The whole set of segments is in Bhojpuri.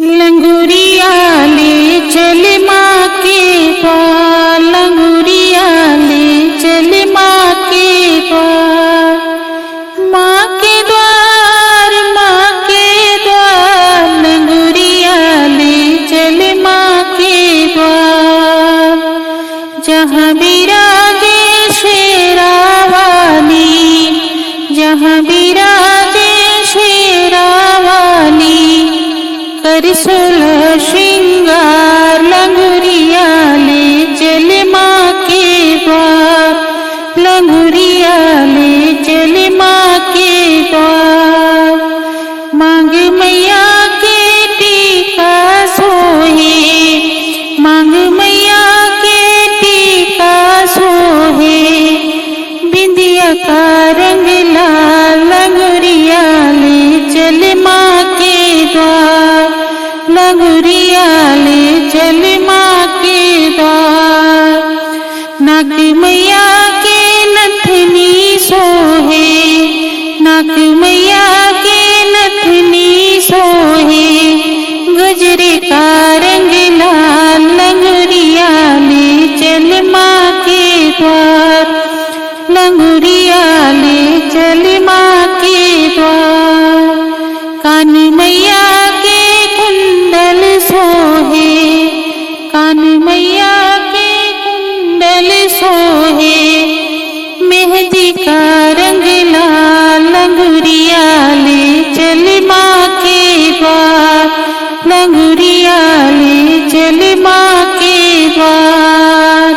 लंगुरिया ले चल माँ के द्वार, लंगुरिया ले चल माँ के द्वार, माँ के द्वार, माँ के द्वार, लंगुरिया ले चल माँ के द्वार। जहाँ विराजे शेरा वाली, जहाँ विराजे शेरा वाली, कर 16 श्रृंगार, लंगुरिया ले चल माँ के द्वार, लंगुरिया ले चल माँ के द्वार। मांग मैया के टीका सोहे, मांग मैया के टीका सोहे, बिंदिया का रंग लाल, लंगुरिया ले चल माँ के द्वार, लंगुरिया ले चल माँ के द्वार। नाक मैया के नथनी सोहे, नाक मैया के नथनी सोहे, गजरे का रंग लाल, लंगुरिया ले चल माँ के द्वार, लंगुरिया ले चल माँ के द्वार। कान मैया के कुंडल सोहे, कान मैया के कुंडल सोहे, मेहंदी का रंग लाल, लंगुरिया ले चल माँ के द्वार, लंगुरिया ले चल माँ के द्वार।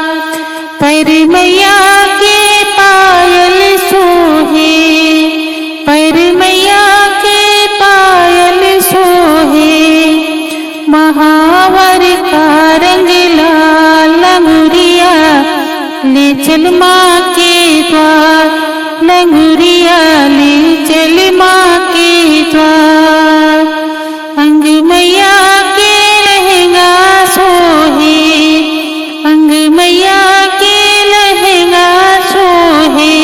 पैर मैया के पायल सोहे, पैर मैया के पायल सोहे, महावर का रंग लाल, लंगुरिया ले चल माँ के द्वार, लंगुरिया ले चल माँ के द्वार। अंग मैया के लहंगा सोहे, अंग मैया के लहंगा सोहे,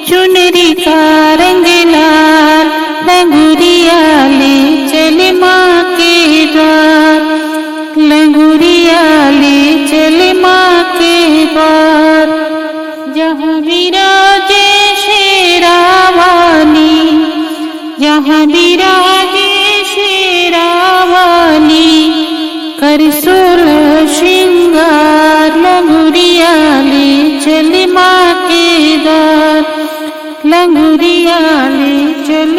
चुनरी का रंग लाल, लंगुरिया ले चल माँ के द्वार, लंगुरिया ले चल माँ के द्वार। जहाँ विराजे शेरा वाली, जहाँ विराजे शेरा वाली, कर 16 श्रृंगार, लंगुरिया ले चल माँ के द्वार, लंगुरिया ले चल